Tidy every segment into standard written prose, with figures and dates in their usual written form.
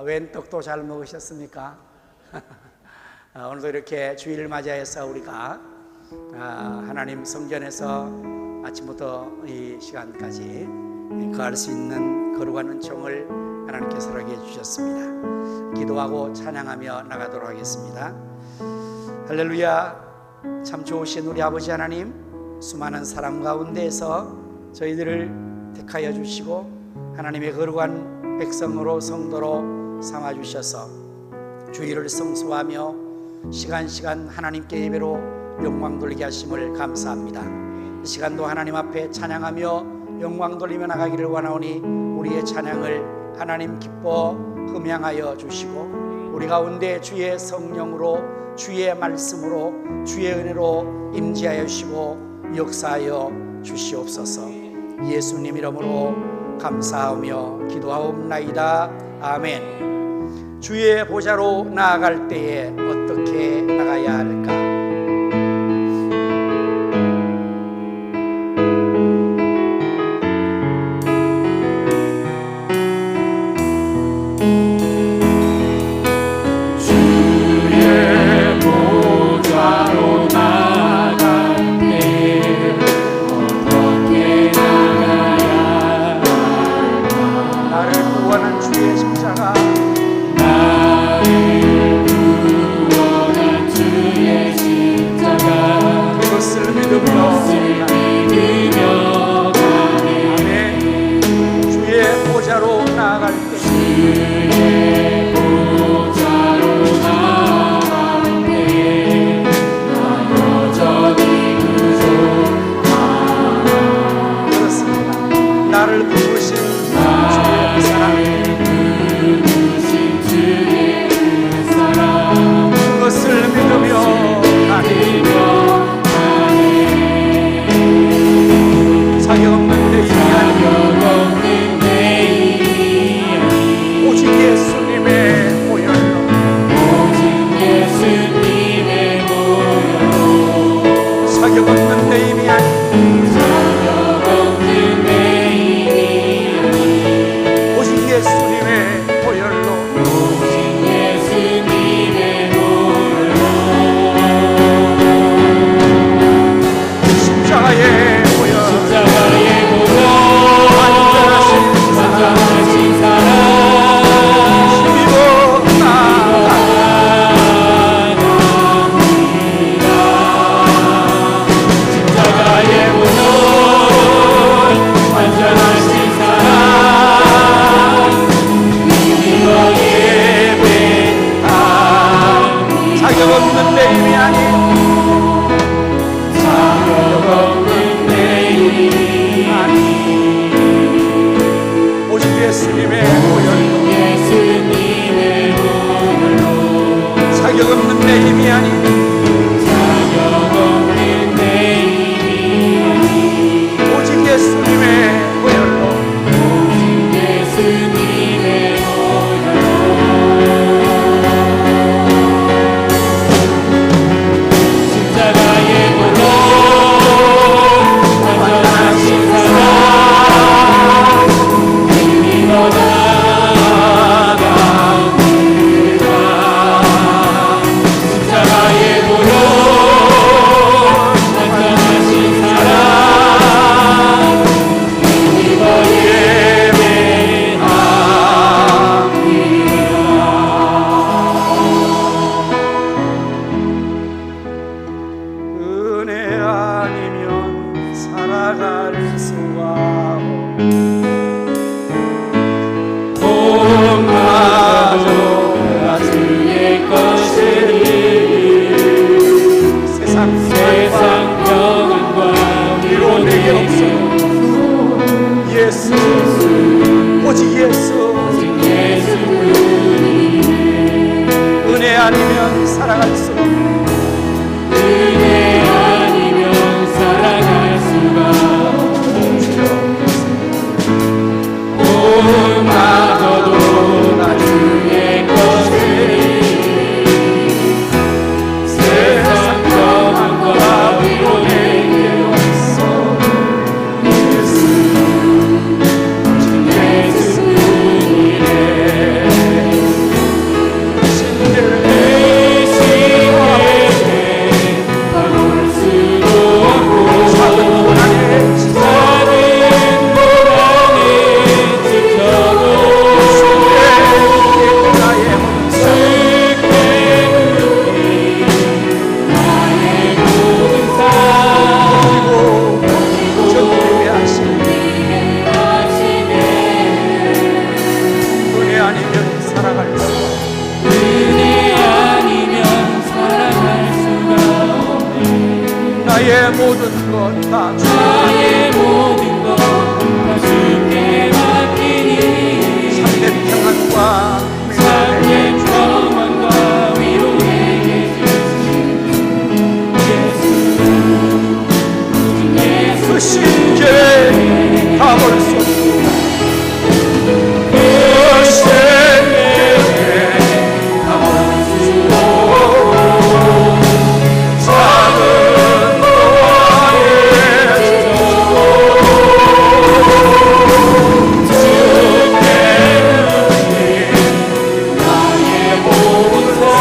웬 떡도 잘 먹으셨습니까? 오늘도 이렇게 주일을 맞이해서 우리가 하나님 성전에서 아침부터 이 시간까지 거할 수 있는 거룩한 은총을 하나님께서 허락해 주셨습니다. 기도하고 찬양하며 나가도록 하겠습니다. 할렐루야. 참 좋으신 우리 아버지 하나님, 수많은 사람 가운데에서 저희들을 택하여 주시고 하나님의 거룩한 백성으로 성도로 삼아주셔서 주일을 성수하며 시간 하나님께 예배로 영광 돌리게 하심을 감사합니다. 이 시간도 하나님 앞에 찬양하며 영광 돌리며 나가기를 원하오니 우리의 찬양을 하나님 기뻐 흠양하여 주시고 우리 가운데 주의 성령으로, 주의 말씀으로, 주의 은혜로 임재하여 주시고 역사하여 주시옵소서. 예수님 이름으로 감사하며 기도하옵나이다. 아멘. 주의 보좌로 나아갈 때에 어떻게 나가야 할까? 아니면 살아갈 수 없네. 은혜 아니면 살아갈 수가 없네. 나의 모든 것 다 나의 모든 것 다 주께 맡기니 참된 평안과 참된 평안과 위로 내게 주신 예수 그 신께 다 버릴 수 없습니다. 그 신께 다 버릴 수 없고 작은 너의 나의 모든 삶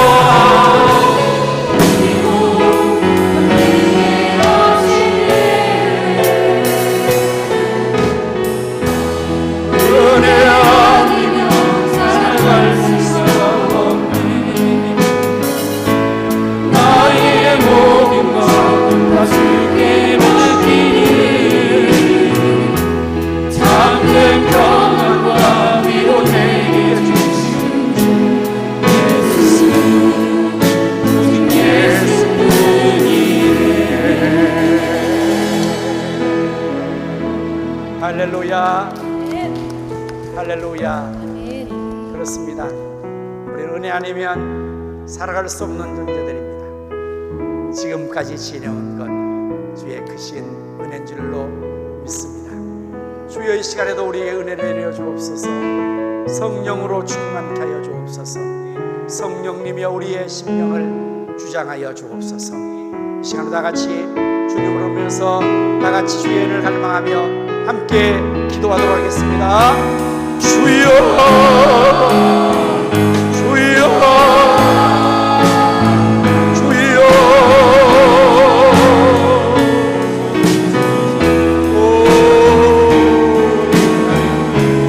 은혜 아니면 살아갈 수가 없네. 나의 모든 것 다 주께 맡기니 참된 평안과 위로 내게 주신 예수 오직 예수뿐이네. 할렐루야, 할렐루야. 그렇습니다. 우리 은혜 아니면 살아갈 수 없는 존재들입니다. 지금까지 지내온 건 주의 크신 은혜인 줄로 믿습니다. 주여 이 시간에도 우리에게 은혜를 내려 주옵소서. 성령으로 충만케 하여 주옵소서. 성령님이여 우리의 심령을 주장하여 주옵소서. 이 시간에 다 같이 주님을 부르면서 다 같이 주의 은혜를 갈망하며 함께 기도하도록 하겠습니다. 주여, 주여, 주여. 오,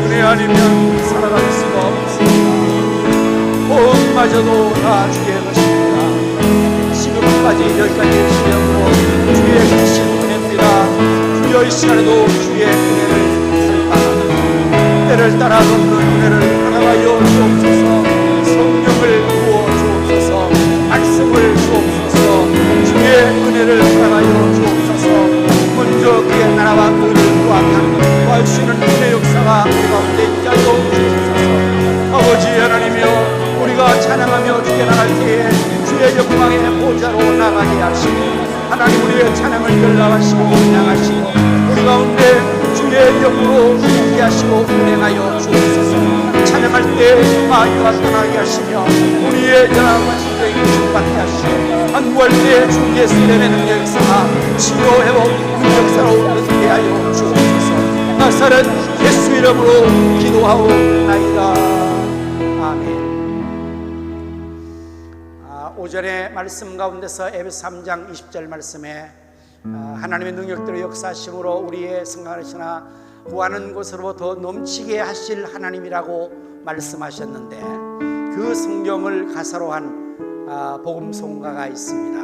은혜 아니면 살아갈 수가 없습니다. 호흡마저도 다 주의 것입니다. 지금까지 여기까지의 시험으로 주의 크신 은혜입니다. 주여 이 시간에도 주의 은혜를 때를 따라 걷는 은혜를 허락하여 주옵소서. 성령을 부어 주옵소서. 말씀을 주옵소서. 주의 은혜를 허락하여 주옵소서. 먼저 그의 나라와 의를 구하면 구할 수 있는 은혜 역사가 우리 가운데 있게 하여 주옵소서. 아버지 하나님이여 우리가 찬양하며 주께 나갈 때에 주의 영광의 보좌로 나가게 하시고 하나님 우리의 찬양을 열람하시고 은양하시고 우리 가운데 주의 영으로 함께 하시고 운행하여 주옵소서. 찬양할 때 마귀가 떠나게 하시며 우리의 연합한 심령이 충만케 하시고 안구할 때 주 예수의 능력 역사가 치료 회복 능력사로 은게 하여 주옵소서. 나사렛 예수 이름으로 기도하오나이다. 아멘. 오전에 말씀 가운데서 에베소 3장 20절 말씀에 하나님의 능력대로 역사하심으로 우리의 생각하시나 구하는 곳으로부터 넘치게 하실 하나님이라고 말씀하셨는데 그 성경을 가사로 한 복음송가가 있습니다.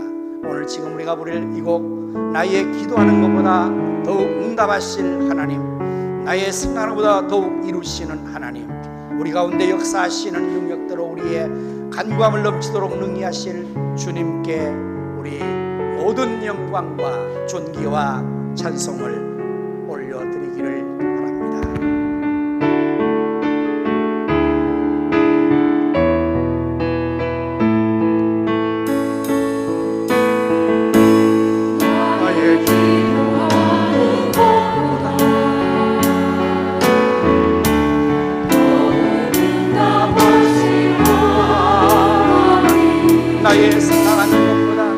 오늘 지금 우리가 부를 이 곡 나의 기도하는 것보다 더욱 응답하실 하나님, 나의 생각하는 것보다 더욱 이루시는 하나님, 우리 가운데 역사하시는 능력대로 우리의 간구함을 넘치도록 능히 하실 주님께 우리 모든 영광과 존귀와 찬송을 올려드리기를 바랍니다. 나의 기도하는 것보다 나의 생각하는 것보다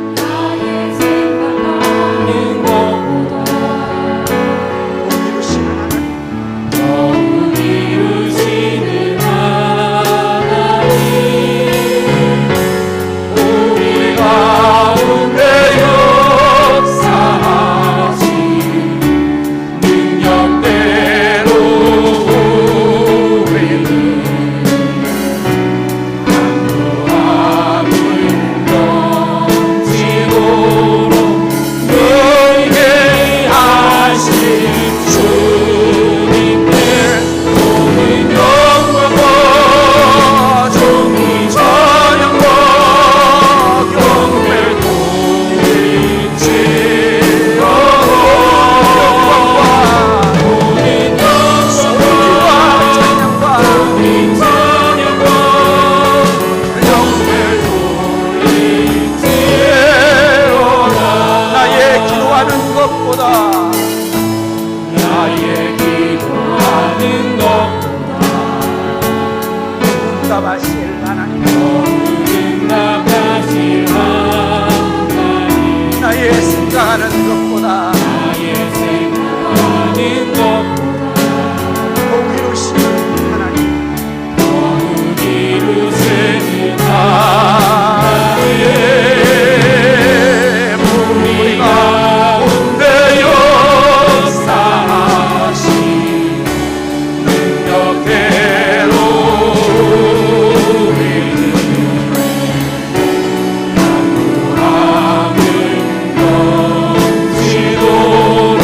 너 하나님, 응답하실 하나님, 나의 생각하는 것보다 나의 생각하는 것보다 더욱 이루시는 하나님, 더욱 이루시는 나의 우리 가운데 역사하신 능력대로 우리는 지도록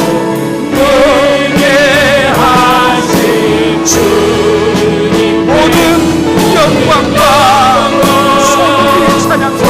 너에게 하신 주님 모든 영광과 승리 찬양과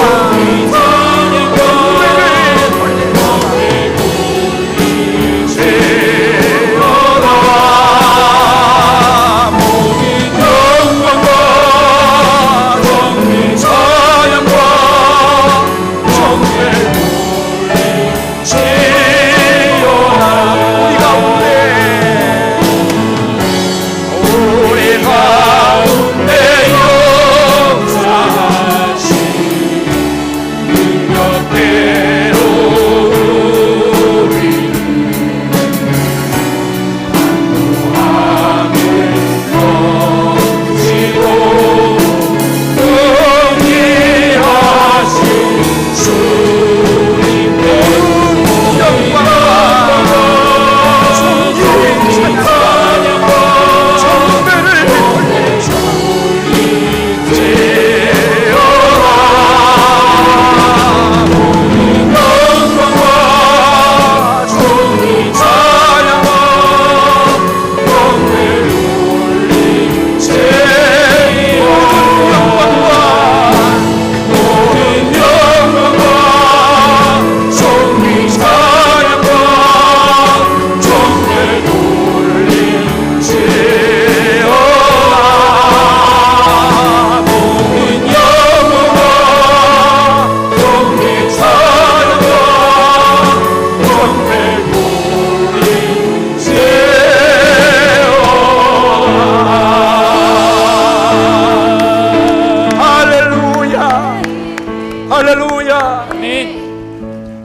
할렐루야.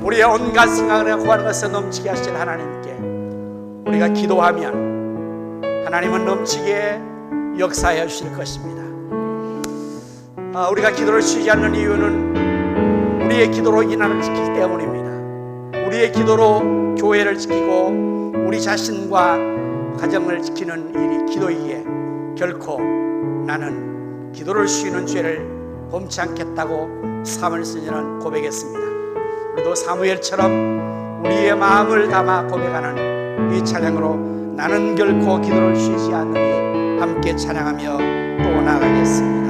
우리의 온갖 생각을 구하는 것을 넘치게 하신 하나님께 우리가 기도하면 하나님은 넘치게 역사해 주실 것입니다. 우리가 기도를 쉬지 않는 이유는 우리의 기도로 인하는 지키기 때문입니다. 우리의 기도로 교회를 지키고 우리 자신과 가정을 지키는 일이 기도이기에 결코 나는 기도를 쉬는 죄를 범치 않겠다고 삶을 쓰는 고백했습니다. 우리도 사무엘처럼 우리의 마음을 담아 고백하는 이 찬양으로 나는 결코 기도를 쉬지 않으니 함께 찬양하며 또 나가겠습니다.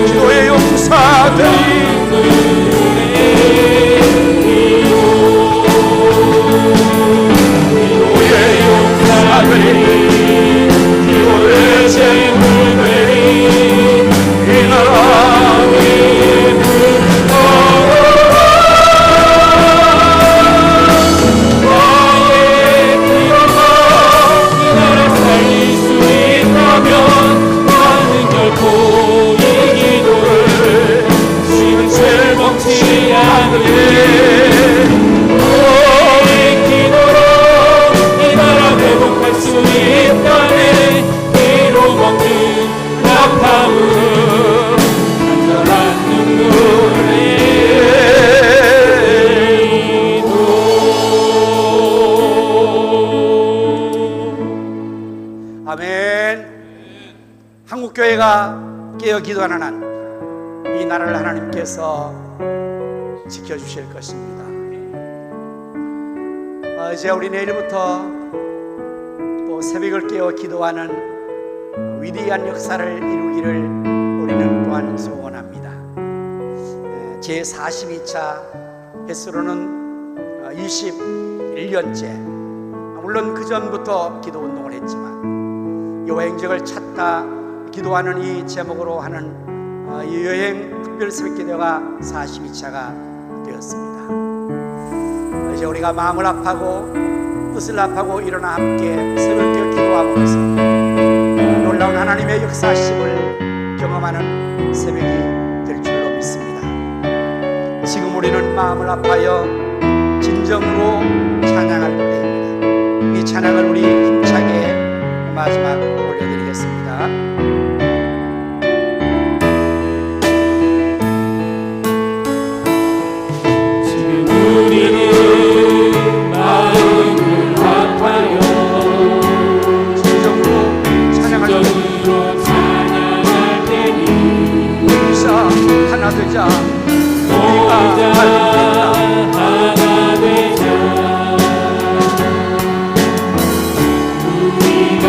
기도의 용사 깨어 기도하는 한 이 나라를 하나님께서 지켜주실 것입니다. 이제 우리 내일부터 또 새벽을 깨어 기도하는 위대한 역사를 이루기를 우리는 또한 소원합니다. 제42차 횟수로는 21년째, 물론 그 전부터 기도 운동을 했지만 여호와 행적을 찾다 기도하는 이 제목으로 하는 이 여행 특별 새벽기도가 42차가 되었습니다. 이제 우리가 마음을 합하고 뜻을 합하고 일어나 함께 새벽기도 기도하면서 놀라운 하나님의 역사심을 경험하는 새벽이 될 줄로 믿습니다. 지금 우리는 마음을 합하여 진정으로 찬양할 때입니다. 이 찬양을 우리 힘차게 마지막 올려드리겠습니다. 우리는 마음을 합하여 진정으로 찬양할 때니 우리가 하나 되자. 우리가 하나 되자. 우리가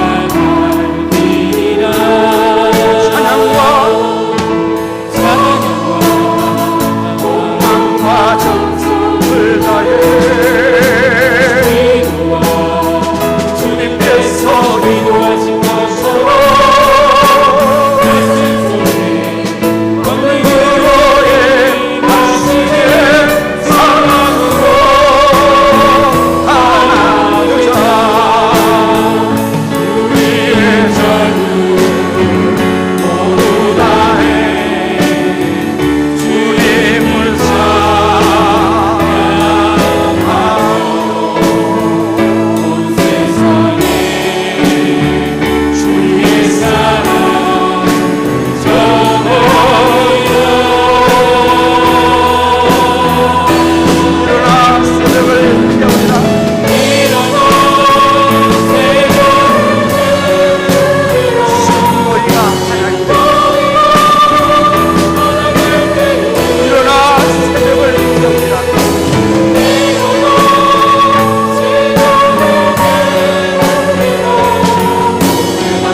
갈기리라. 찬양과 공망과 정성을 다해 주님께서 기도하신 것처럼 말씀 속에 너의 당신의 사랑으로 하나 되자. 우리의 젊은 모두 다해 주님을 온 세상에 주의 사랑 전하여 일어나 새벽을 깨우리라. 일어나 너희가 하나님 일어나 새벽을 깨우리라.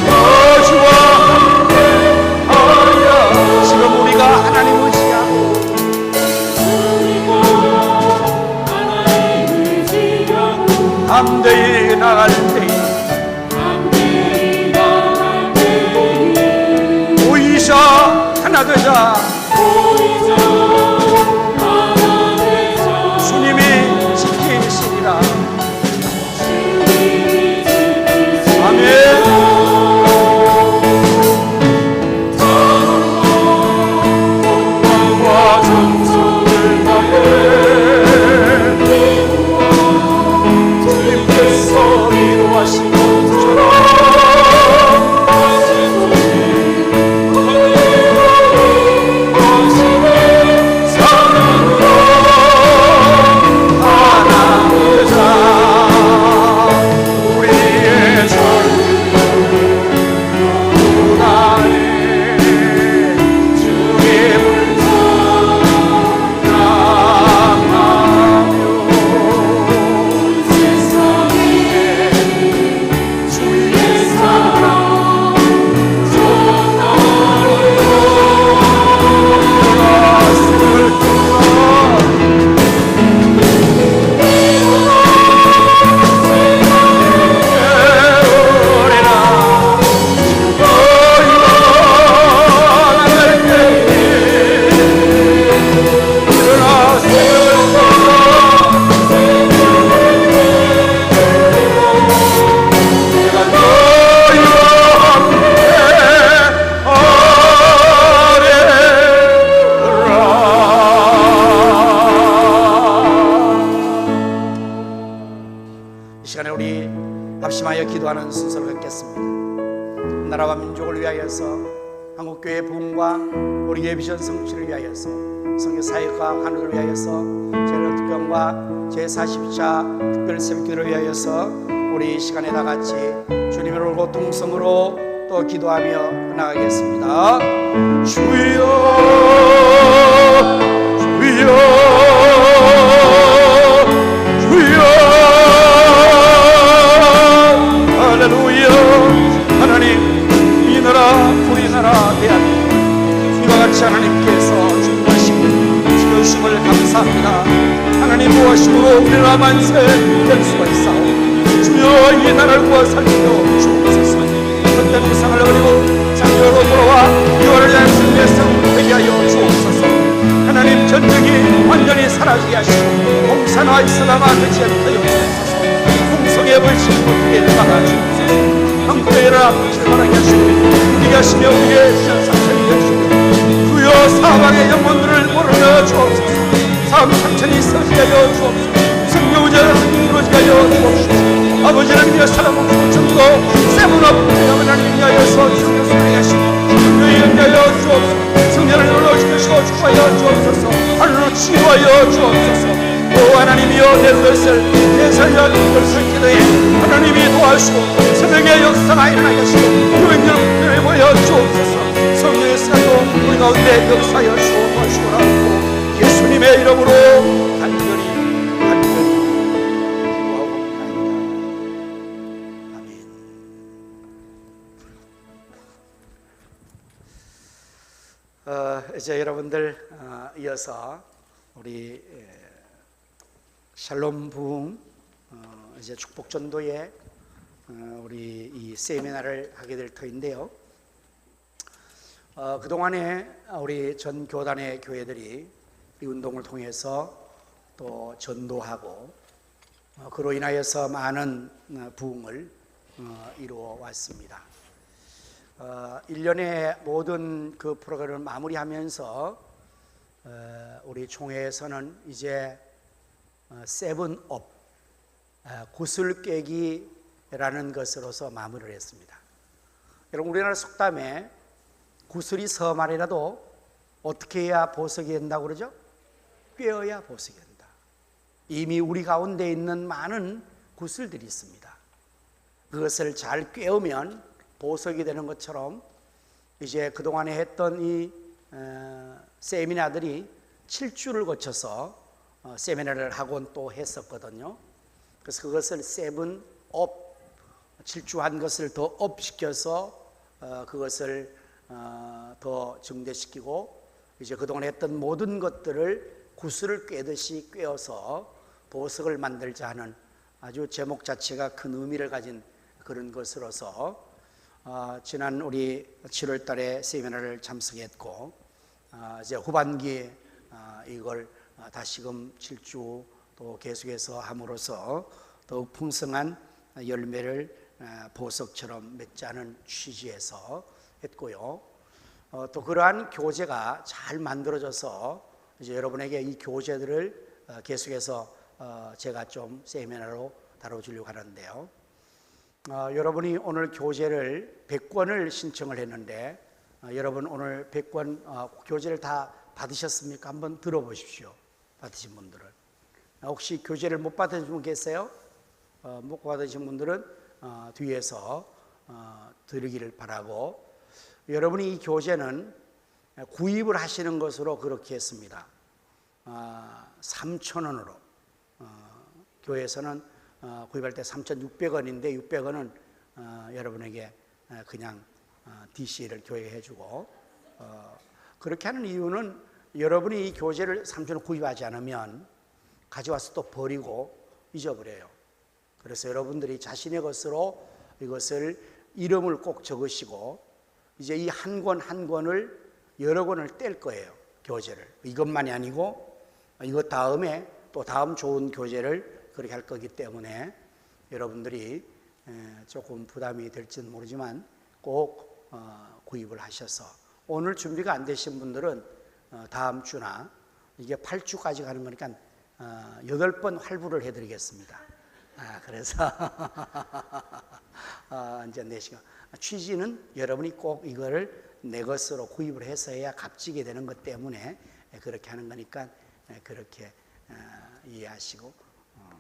너희와 함께하리라. 지금 우리가 하나님 의지하고 담대히 나갈 때에 오이자 하나 되자. 주님이 지키시리라. 아멘. 와 정성을 다해 주님께서 이루하신 것처럼 사랑으로 하나 되자. 우리의 젊은 나에 주님을 사랑하며 세상에 주의 사랑 이 시간에 우리 합심하여 기도하는 순서를 갖겠습니다. 나라와 민족을 위하여서, 한국교회 부흥과 우리 교회 비전 성취를 위하여서, 성교 사역과 하늘을 위하여서, 제6특경과 제42차 특별 새벽기도를 위하여서 우리 이 시간에 다 같이 주님을 올고 동성으로 또 기도하며 나가겠습니다. 주여 주여 주여 할렐루야. 하나님, 이 나라 우리나라 대한민국 이와 같이 하나님께서 주님하시고 지켜주심을 감사합니다. 하나님 무엇이므로 우리나라 만세될 수가 있사오. 주여 이 나라를 구하살리며 주옵소서. 헛된 우상을 버리고 장로로 돌아와 유월을 위한 승리의 성 되게 하여 주옵소서. 하나님, 전쟁이 완전히 사라지게 하시고 공산화 이슬람화 되지 않게 하여 주옵소서. 풍성의 불신 못하게 막아주옵소서. 한국의 일어나 출발하게 하시고 우리가 하시며 우리의 시간상처를 여주시고 주여 사방의 영혼들을 몰아내 주옵소서. 사업 상천이 서지게 하여 주옵소서. 성경의자를 이루어지게 하여 주옵소서. 아버지는 위하여 사람을 전도 세븐업 하나님 위하여서 성경을 하시고 성경을 위하여 주옵소서. 성전을 눌러주시고 축복하여 주옵소서. 하늘로 치유하여 주옵소서. 오 하나님이여, 내 것을 내 살려 것을 기도해 하나님이 도와주시고 새벽의 역사가 일어나게 하시고 교인들 교회 모여 주옵소서. 성령의 사도 우리 가운데 역사하여 주옵소서. 예수님의 이름으로 간절히 기도하고 나옵니다. 아멘. 이제 여러분들 이어서 우리 샬롬 부흥 이제 축복 전도에 우리 이 세미나를 하게 될 터인데요. 그동안에 우리 전 교단의 교회들이 이 운동을 통해서 또 전도하고 그로 인하여서 많은 부흥을 이루어 왔습니다. 1년의 모든 그 프로그램을 마무리하면서 우리 총회에서는 이제 세븐업 구슬 깨기라는 것으로서 마무리를 했습니다. 여러분, 우리나라 속담에 구슬이 서말이라도 어떻게 해야 보석이 된다고 그러죠? 꿰어야 보석이 된다. 이미 우리 가운데 있는 많은 구슬들이 있습니다. 그것을 잘 꿰으면 보석이 되는 것처럼 이제 그동안에 했던 이 세미나들이 7주를 거쳐서 세미나를 하곤 또 했었거든요. 그래서 그것을 세븐업, 7주 한 것을 더 업시켜서 그것을 더 증대시키고 이제 그동안 했던 모든 것들을 구슬을 꿰듯이 꿰어서 보석을 만들자 하는 아주 제목 자체가 큰 의미를 가진 그런 것으로서 지난 우리 7월 달에 세미나를 참석했고 이제 후반기에 이걸 다시금 7주 또 계속해서 함으로써 더욱 풍성한 열매를 보석처럼 맺자는 취지에서 했고요. 또 그러한 교재가 잘 만들어져서 이제 여러분에게 이 교재들을 계속해서 제가 좀 세미나로 다뤄주려고 하는데요. 여러분이 오늘 교재를 100권을 신청을 했는데 여러분 오늘 100권 교재를 다 받으셨습니까? 한번 들어보십시오. 받으신 분들은. 혹시 교재를 못 받으신 분 계세요? 못 받으신 분들은 뒤에서 드리기를 바라고, 여러분이 이 교재는 구입을 하시는 것으로 그렇게 했습니다. 3,000원으로 교회에서는 구입할 때 3,600원인데 600원은 여러분에게 그냥 DC를 교회에 해주고, 그렇게 하는 이유는 여러분이 이 교재를 3,000원 구입하지 않으면 가져와서 또 버리고 잊어버려요. 그래서 여러분들이 자신의 것으로 이것을 이름을 꼭 적으시고 이제 이 한 권 한 권을 여러 권을 뗄 거예요. 교재를. 이것만이 아니고 이것 다음에 또 다음 좋은 교재를 그렇게 할 거기 때문에 여러분들이 조금 부담이 될지는 모르지만 꼭 구입을 하셔서, 오늘 준비가 안 되신 분들은 다음 주나 이게 8주까지 가는 거니까 8번 활부를 해드리겠습니다. 그래서 이제 내시간 취지는 여러분이 꼭 이거를 내 것으로 구입을 해서 해야 값지게 되는 것 때문에 그렇게 하는 거니까 그렇게 이해하시고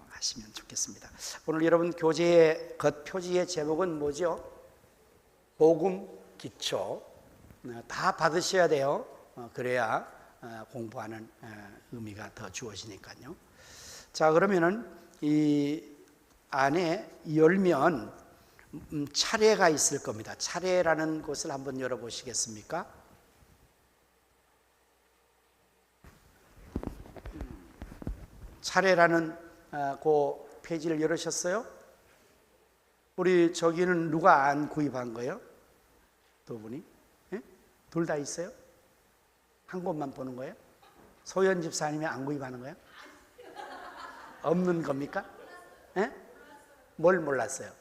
하시면 좋겠습니다. 오늘 여러분 교재의 겉표지의 제목은 뭐죠? 복음 기초 다 받으셔야 돼요. 그래야 공부하는 의미가 더 주어지니까요. 자, 그러면은 이 안에 열면 차례가 있을 겁니다. 차례라는 곳을 한번 열어보시겠습니까? 차례라는 그 페이지를 열으셨어요? 우리 저기는 누가 안 구입한 거예요? 두 분이? 예? 둘 다 있어요? 한 곳만 보는 거예요? 소연 집사님이 안 구입하는 거예요? 없는 겁니까? 예? 뭘 몰랐어요?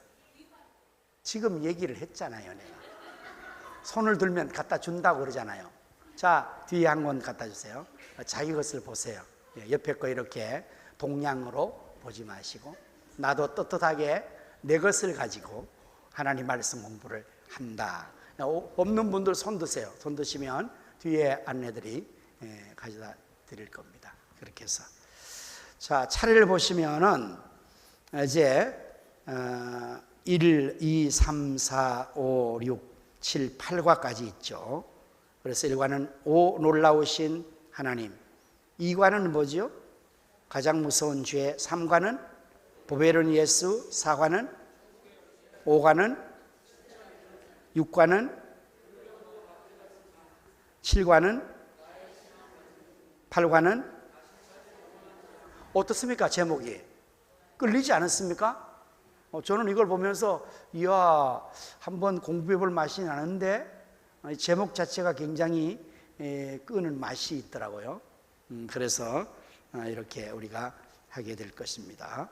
지금 얘기를 했잖아요, 내가. 손을 들면 갖다 준다고 그러잖아요. 자, 뒤에 한 권 갖다 주세요. 자기 것을 보세요. 옆에 거 이렇게 동량으로 보지 마시고, 나도 떳떳하게 내 것을 가지고 하나님 말씀 공부를 한다. 없는 분들 손 드세요. 손 드시면 뒤에 안내들이 가져다 드릴 겁니다. 그렇게 해서. 자, 차례를 보시면은 이제 1, 2, 3, 4, 5, 6, 7, 8과까지 있죠. 그래서 1과는 오 놀라우신 하나님, 2과는 뭐죠? 가장 무서운 죄, 3과는 보배로운 예수, 4과는 5과는 6과는 7과는 8과는 어떻습니까? 제목이 끌리지 않았습니까? 저는 이걸 보면서 이야, 한번 공부해 볼 맛이 나는데 제목 자체가 굉장히 끄는 맛이 있더라고요. 그래서 이렇게 우리가 하게 될 것입니다.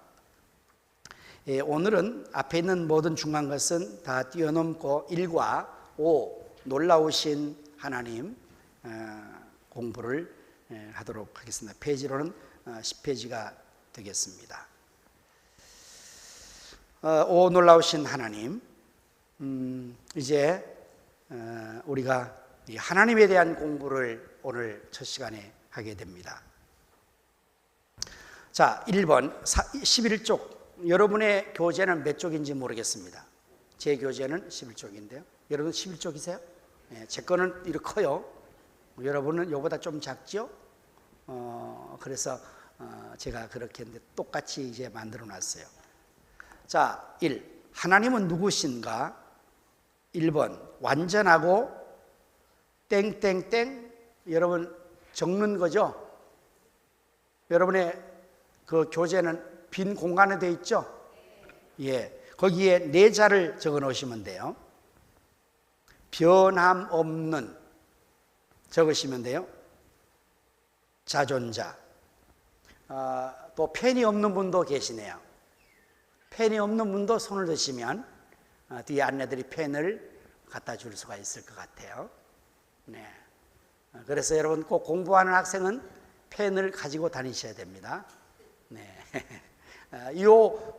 오늘은 앞에 있는 모든 중요한 것은 다 뛰어넘고 1과 5 놀라우신 하나님 공부를 하도록 하겠습니다. 페이지로는 10페이지가 되겠습니다. 오 놀라우신 하나님, 이제 우리가 하나님에 대한 공부를 오늘 첫 시간에 하게 됩니다. 자, 1번 11쪽. 여러분의 교재는 몇 쪽인지 모르겠습니다. 제 교재는 11쪽인데요. 여러분 11쪽이세요? 제 거는 이렇게 커요. 여러분은 이거보다 좀 작죠? 그래서 제가 그렇게 했는데 똑같이 이제 만들어 놨어요. 자, 1. 하나님은 누구신가? 1번 완전하고 땡땡땡. 여러분 적는 거죠? 여러분의 그 교재는 빈 공간에 되어 있죠? 예, 거기에 네 자를 적어 놓으시면 돼요. 변함없는 적으시면 돼요. 자존자. 또 펜이 없는 분도 계시네요. 펜이 없는 분도 손을 드시면 뒤에 안내들이 펜을 갖다 줄 수가 있을 것 같아요. 네. 그래서 여러분 꼭 공부하는 학생은 펜을 가지고 다니셔야 됩니다. 네. 이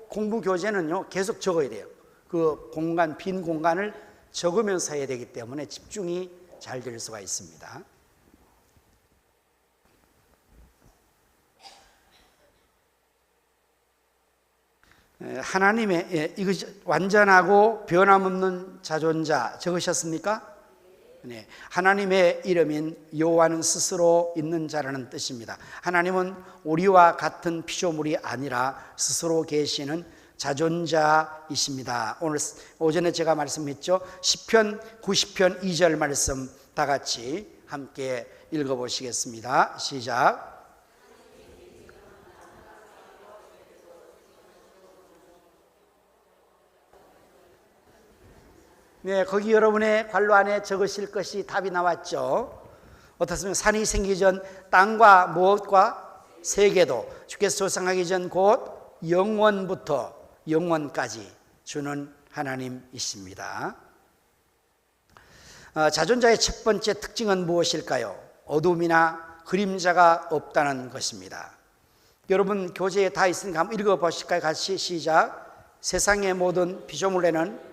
공부 교재는요 계속 적어야 돼요. 그 공간, 빈 공간을 적으면서 해야 되기 때문에 집중이 잘 될 수가 있습니다. 하나님의 이것이 완전하고 변함없는 자존자 적으셨습니까? 네, 하나님의 이름인 여호와는 스스로 있는 자라는 뜻입니다. 하나님은 우리와 같은 피조물이 아니라 스스로 계시는 자존자이십니다. 오늘 오전에 제가 말씀했죠. 시편 90편 2절 말씀 다 같이 함께 읽어보시겠습니다. 시작. 네, 거기 여러분의 관로 안에 적으실 것이 답이 나왔죠. 어떻습니까? 산이 생기기 전 땅과 무엇과 세계도 주께서 조성하기 전 곧 영원부터 영원까지 주는 하나님이십니다. 자존자의 첫 번째 특징은 무엇일까요? 어둠이나 그림자가 없다는 것입니다. 여러분 교재에 다 있으니까 한번 읽어보실까요? 같이 시작. 세상의 모든 피조물에는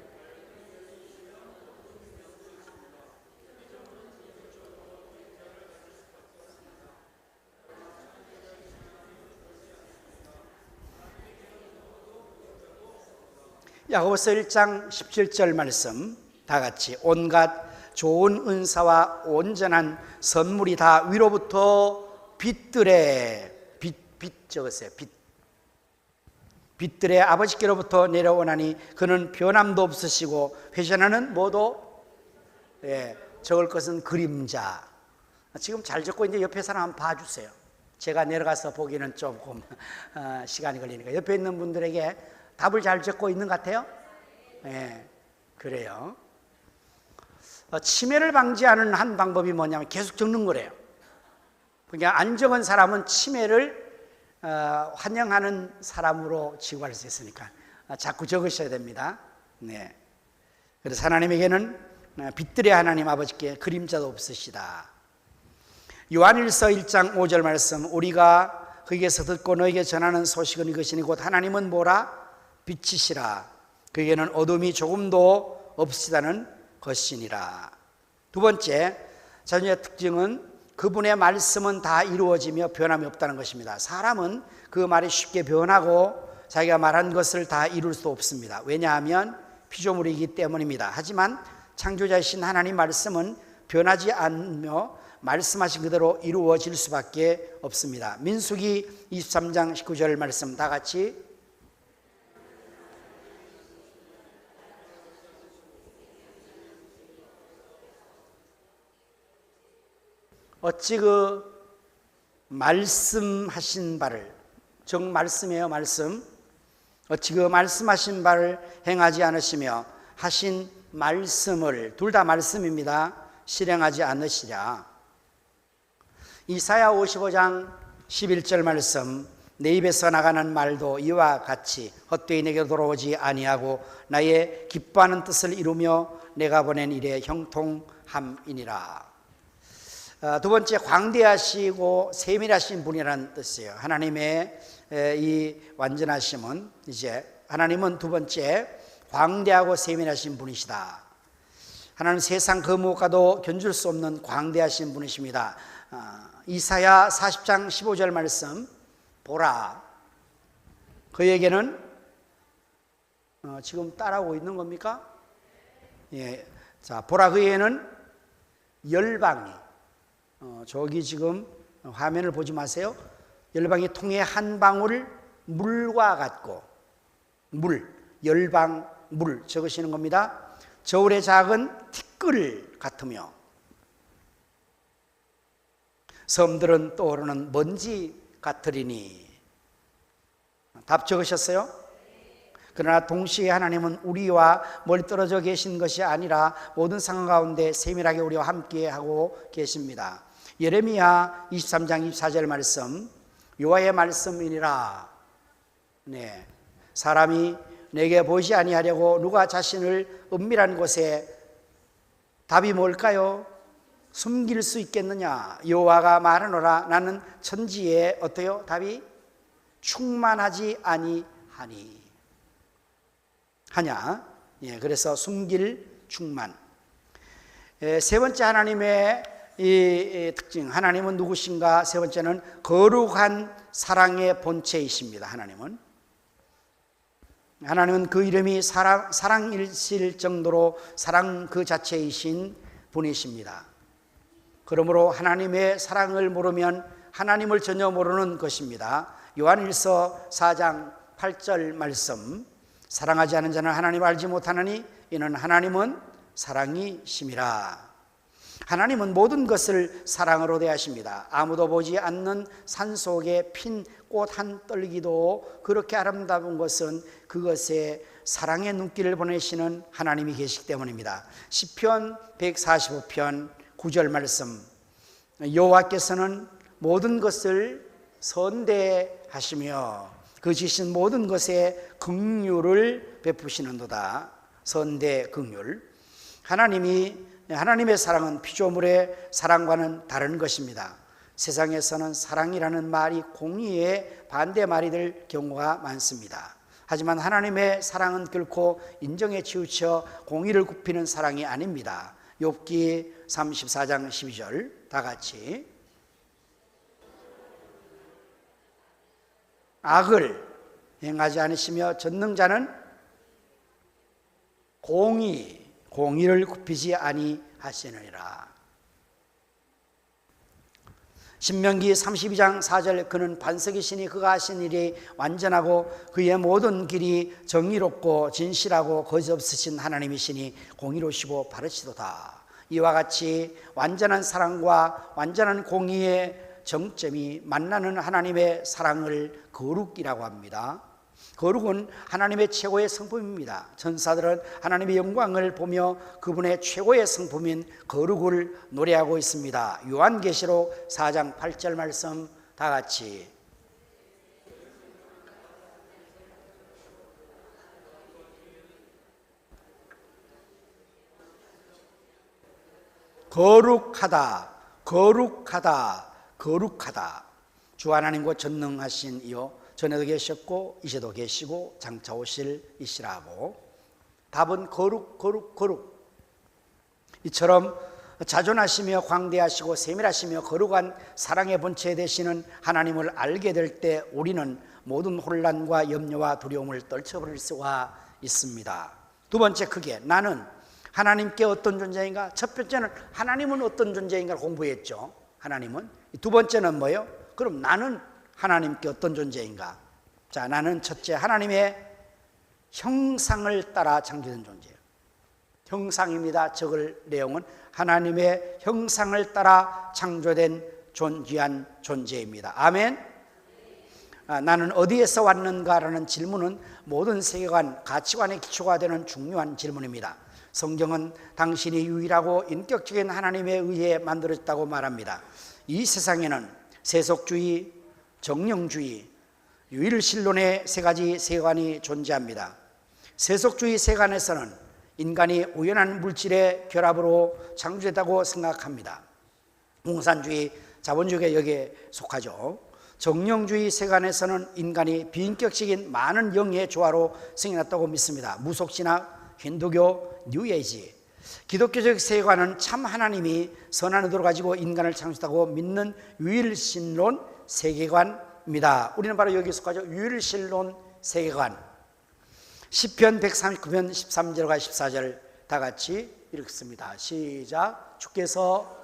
야고보서 1장 17절 말씀 다 같이 온갖 좋은 은사와 온전한 선물이 다 위로부터 빛들의 빛 적으세요. 빛들의 아버지께로부터 내려오나니 그는 변함도 없으시고 회전하는 뭐도 적을 것은 그림자. 지금 잘 적고 이제 옆에 사람 한번 봐주세요. 제가 내려가서 보기는 조금 시간이 걸리니까 옆에 있는 분들에게 답을 잘 적고 있는 것 같아요? 그래요. 치매를 방지하는 한 방법이 뭐냐면 계속 적는 거래요. 그러니까 안 적은 사람은 치매를 환영하는 사람으로 취급할 수 있으니까 자꾸 적으셔야 됩니다. 네. 그래서 하나님에게는 빛들의 하나님 아버지께 그림자도 없으시다. 요한일서 1장 5절 말씀, 우리가 그에게서 듣고 너에게 전하는 소식은 이것이니 곧 하나님은 뭐라? 빛이시라. 그에게는 어둠이 조금도 없으시다는 것이니라. 두 번째, 자녀의 특징은 그분의 말씀은 다 이루어지며 변함이 없다는 것입니다. 사람은 그 말이 쉽게 변하고 자기가 말한 것을 다 이룰 수 없습니다. 왜냐하면 피조물이기 때문입니다. 하지만 창조자이신 하나님 말씀은 변하지 않으며 말씀하신 그대로 이루어질 수밖에 없습니다. 민수기 23장 19절 말씀 다 같이 어찌 그 말씀하신 바를, 즉 말씀이에요, 말씀. 어찌 그 말씀하신 바를 행하지 않으시며 하신 말씀을, 둘 다 말씀입니다, 실행하지 않으시랴. 이사야 55장 11절 말씀, 내 입에서 나가는 말도 이와 같이 헛되이 내게 돌아오지 아니하고 나의 기뻐하는 뜻을 이루며 내가 보낸 일에 형통함이니라. 두 번째, 광대하시고 세밀하신 분이라는 뜻이에요. 하나님의 이 완전하심은, 이제 하나님은 두 번째 광대하고 세밀하신 분이시다. 하나님 세상 그 무엇과도 견줄 수 없는 광대하신 분이십니다. 이사야 40장 15절 말씀 보라, 그에게는 지금 따라오고 있는 겁니까? 자, 보라, 그에게는 열방이, 저기 지금 화면을 보지 마세요. 열방이 통에 한 방울 물과 같고, 열방 물 적으시는 겁니다. 저울의 작은 티끌 같으며 섬들은 떠오르는 먼지 같으리니. 답 적으셨어요? 그러나 동시에 하나님은 우리와 멀리 떨어져 계신 것이 아니라 모든 상황 가운데 세밀하게 우리와 함께하고 계십니다. 예레미야 23장 24절 말씀, 여호와의 말씀이니라. 네, 사람이 내게 보이지 아니하려고 누가 자신을 은밀한 곳에, 답이 뭘까요? 숨길 수 있겠느냐? 여호와가 말하노라, 나는 천지에 어때요? 답이 충만하지 아니하니. 하냐? 그래서 숨길 충만. 세 번째 하나님의 이 특징, 하나님은 누구신가? 세 번째는 거룩한 사랑의 본체이십니다. 하나님은 그 이름이 사랑일실 정도로 사랑 그 자체이신 분이십니다. 그러므로 하나님의 사랑을 모르면 하나님을 전혀 모르는 것입니다. 요한일서 4장 8절 말씀, 사랑하지 않은 자는 하나님을 알지 못하느니 이는 하나님은 사랑이심이라. 하나님은 모든 것을 사랑으로 대하십니다. 아무도 보지 않는 산속에 핀 꽃 한 떨기도 그렇게 아름다운 것은 그것에 사랑의 눈길을 보내시는 하나님이 계시기 때문입니다. 시편 145편 9절 말씀, 여호와께서는 모든 것을 선대하시며 그 지신 모든 것에 긍휼을 베푸시는도다. 선대, 긍휼. 하나님의 사랑은 피조물의 사랑과는 다른 것입니다. 세상에서는 사랑이라는 말이 공의의 반대 말이 될 경우가 많습니다. 하지만 하나님의 사랑은 결코 인정에 치우쳐 공의를 굽히는 사랑이 아닙니다. 욥기 34장 12절 다 같이, 악을 행하지 않으시며 전능자는 공의 공의를 굽히지 아니하시느니라. 신명기 32장 4절 그는 반석이시니 그가 하신 일이 완전하고 그의 모든 길이 정의롭고 진실하고 거짓 없으신 하나님이시니 공의로우시고 바르시도다. 이와 같이 완전한 사랑과 완전한 공의의 정점이 만나는 하나님의 사랑을 거룩이라고 합니다. 거룩은 하나님의 최고의 성품입니다. 천사들은 하나님의 영광을 보며 그분의 최고의 성품인 거룩을 노래하고 있습니다. 요한계시록 4장 8절 말씀 다 같이 거룩하다 거룩하다 거룩하다. 주 하나님과 전능하신 이여 전에도 계셨고 이제도 계시고 장차 오실 이시라고. 답은 거룩 거룩 거룩. 이처럼 자존하시며 광대하시고 세밀하시며 거룩한 사랑의 본체 되시는 하나님을 알게 될 때 우리는 모든 혼란과 염려와 두려움을 떨쳐버릴 수가 있습니다. 두 번째 크게 나는 하나님께 어떤 존재인가? 첫 번째는 하나님은 어떤 존재인가 공부했죠. 하나님은. 두 번째는 뭐예요? 그럼 나는 하나님께 어떤 존재인가? 자, 나는 첫째 하나님의 형상을 따라 창조된 존재예요. 형상입니다. 적을 내용은 하나님의 형상을 따라 창조된 존귀한 존재입니다. 아멘. 나는 어디에서 왔는가라는 질문은 모든 세계관, 가치관의 기초가 되는 중요한 질문입니다. 성경은 당신이 유일하고 인격적인 하나님에 의해 만들어졌다고 말합니다. 이 세상에는 세속주의, 정령주의, 유일신론의 세 가지 세계관이 존재합니다. 세속주의 세계관에서는 인간이 우연한 물질의 결합으로 창조됐다고 생각합니다. 공산주의, 자본주의가 여기에 속하죠. 정령주의 세계관에서는 인간이 비인격적인 많은 영의 조화로 생겨났다고 믿습니다. 무속신학, 힌두교, 뉴에이지. 기독교적 세계관은 참 하나님이 선한 의도를 가지고 인간을 창조했다고 믿는 유일신론 세계관입니다. 우리는 바로 여기에 속하죠. 유일신론 세계관. 시편 139편 13절과 14절 다 같이 읽습니다. 시작. 주께서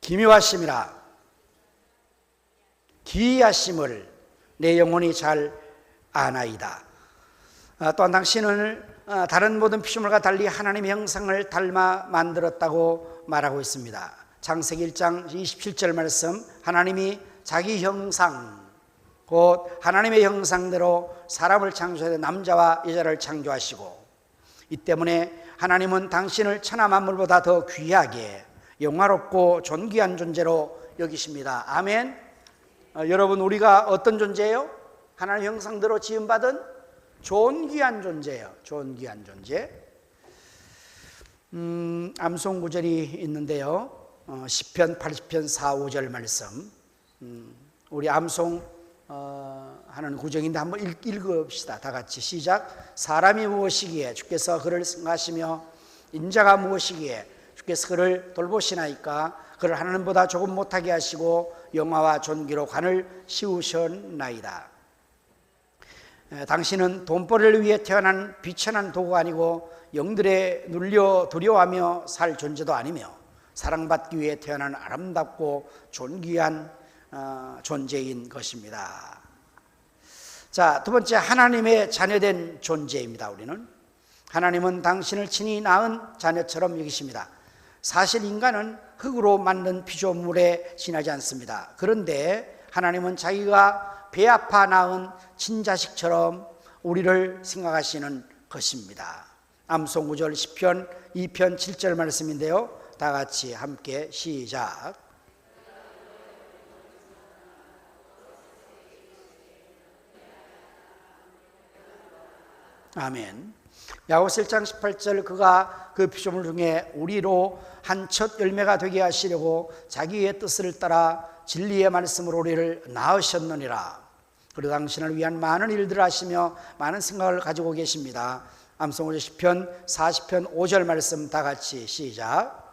기묘하심이라 기이하심을 내 영혼이 잘 아나이다. 또한 당신을 다른 모든 피조물과 달리 하나님의 형상을 닮아 만들었다고 말하고 있습니다. 창세기 1장 27절 말씀, 하나님이 자기 형상 곧 하나님의 형상대로 사람을 창조해 남자와 여자를 창조하시고, 이 때문에 하나님은 당신을 천하 만물보다 더 귀하게 영화롭고 존귀한 존재로 여기십니다. 아멘. 여러분, 우리가 어떤 존재예요? 하나님 형상대로 지음받은 존귀한 존재예요. 존귀한 존재. 암송 구절이 있는데요. 시편 80편 4, 5절 말씀. 우리 암송 하는 구절인데 한번 읽읍시다. 다 같이 시작. 사람이 무엇이기에 주께서 그를 생각하시며 인자가 무엇이기에 주께서 그를 돌보시나이까. 그를 하나님보다 조금 못하게 하시고 영화와 존귀로 관을 씌우셨나이다. 당신은 돈벌이를 위해 태어난 비천한 도구가 아니고 영들에 눌려 두려워하며 살 존재도 아니며 사랑받기 위해 태어난 아름답고 존귀한 존재인 것입니다. 자, 두 번째, 하나님의 자녀된 존재입니다. 우리는 하나님은 당신을 친히 낳은 자녀처럼 여기십니다. 사실 인간은 흙으로 만든 피조물에 지나지 않습니다. 그런데 하나님은 자기가 배 아파 낳은 친자식처럼 우리를 생각하시는 것입니다. 암송 구절 시편 2편 7절 말씀인데요. 다 같이 함께 시작. 아멘. 야고보서 1장 18절, 그가 그 피조물 중에 우리로 한 첫 열매가 되게 하시려고 자기의 뜻을 따라 진리의 말씀으로 우리를 낳으셨느니라. 그리고 당신을 위한 많은 일들을 하시며 많은 생각을 가지고 계십니다. 암송구절 시편 40편 5절 말씀 다 같이 시작.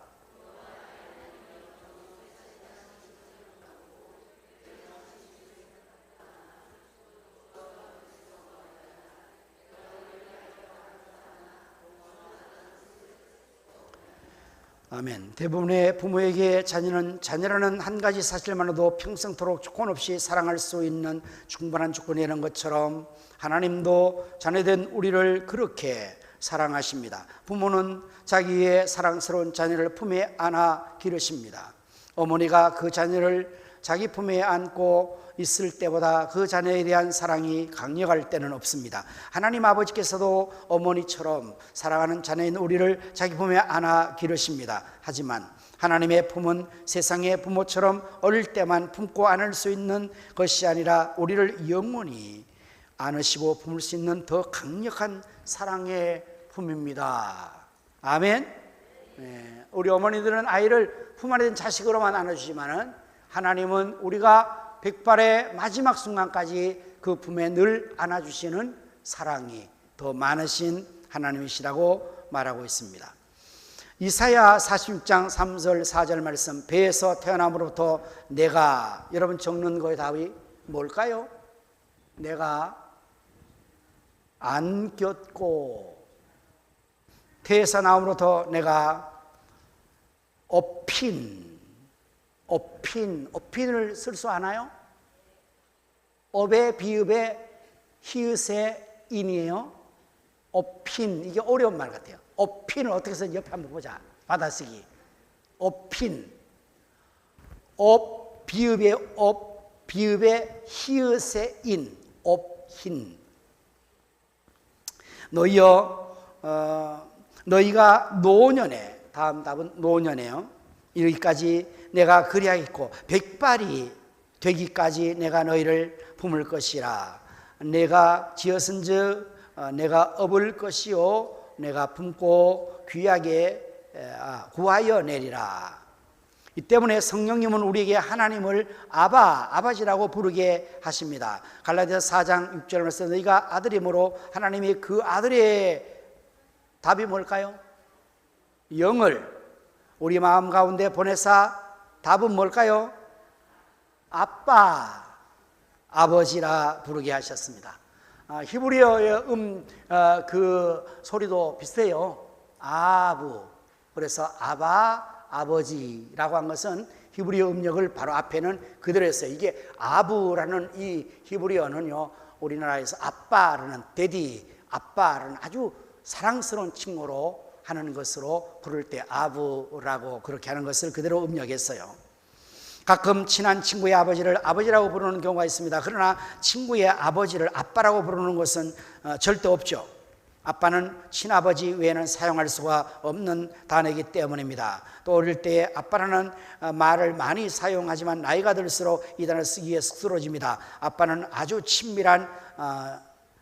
아멘. 대부분의 부모에게 자녀라는 한 가지 사실만으로도 평생토록 조건 없이 사랑할 수 있는 충분한 조건이라는 것처럼 하나님도 자녀된 우리를 그렇게 사랑하십니다. 부모는 자기의 사랑스러운 자녀를 품에 안아 기르십니다. 어머니가 그 자녀를 자기 품에 안고 있을 때보다 그 자녀에 대한 사랑이 강력할 때는 없습니다. 하나님 아버지께서도 어머니처럼 사랑하는 자녀인 우리를 자기 품에 안아 기르십니다. 하지만 하나님의 품은 세상의 부모처럼 어릴 때만 품고 안을 수 있는 것이 아니라 우리를 영원히 안으시고 품을 수 있는 더 강력한 사랑의 품입니다. 아멘. 우리 어머니들은 아이를 품 안에 든 자식으로만 안아주지만은 하나님은 우리가 백발의 마지막 순간까지 그 품에 늘 안아주시는 사랑이 더 많으신 하나님이시라고 말하고 있습니다. 이사야 46장 3절 4절 말씀, 배에서 태어남으로부터 내가, 여러분 적는 거의 답이 뭘까요? 내가 안겼고, 태에서 나옴으로부터 내가 업힌을 쓸 수 아나요? 업의 비읍의 히읗의 인이에요. 업힌, 이게 어려운 말 같아요. 업힌을 어떻게 쓰는지 옆에 한번 보자. 받아쓰기. 업힌, 비읍의 히읗의 인, 업힌. 너희가 노년에, 다음 답은 노년에요. 여기까지 내가 그리하겠고 백발이 되기까지 내가 너희를 품을 것이라. 내가 지었은즉 내가 업을 것이요 내가 품고 귀하게 구하여 내리라. 이 때문에 성령님은 우리에게 하나님을 아버지라고 부르게 하십니다. 갈라디아서 4장 6절 말씀, 너희가 아들이므로 하나님이 그 아들의 답이 뭘까요? 영을 우리 마음 가운데 보내사 답은 뭘까요? 아빠, 아버지라 부르게 하셨습니다. 히브리어의 그 소리도 비슷해요. 아부. 그래서 아바, 아버지라고 한 것은 히브리어 음력을 바로 앞에는 그대로 했어요. 이게 아부라는 이 히브리어는요, 우리나라에서 아빠라는 데디, 아빠라는 아주 사랑스러운 칭호로 하는 것으로 부를 때 아부라고 그렇게 하는 것을 그대로 음력했어요. 가끔 친한 친구의 아버지를 아버지라고 부르는 경우가 있습니다. 그러나 친구의 아버지를 아빠라고 부르는 것은 절대 없죠. 아빠는 친아버지 외에는 사용할 수가 없는 단어이기 때문입니다. 또 어릴 때 아빠라는 말을 많이 사용하지만 나이가 들수록 이 단어를 쓰기에 쑥스러워집니다. 아빠는 아주 친밀한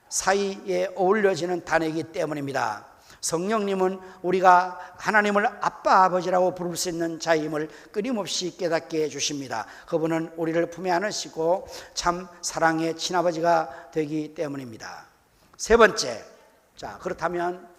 사이에 어울려지는 단어이기 때문입니다. 성령님은 우리가 하나님을 아빠 아버지라고 부를 수 있는 자임을 끊임없이 깨닫게 해주십니다. 그분은 우리를 품에 안으시고 참 사랑의 친아버지가 되기 때문입니다. 세 번째, 자 그렇다면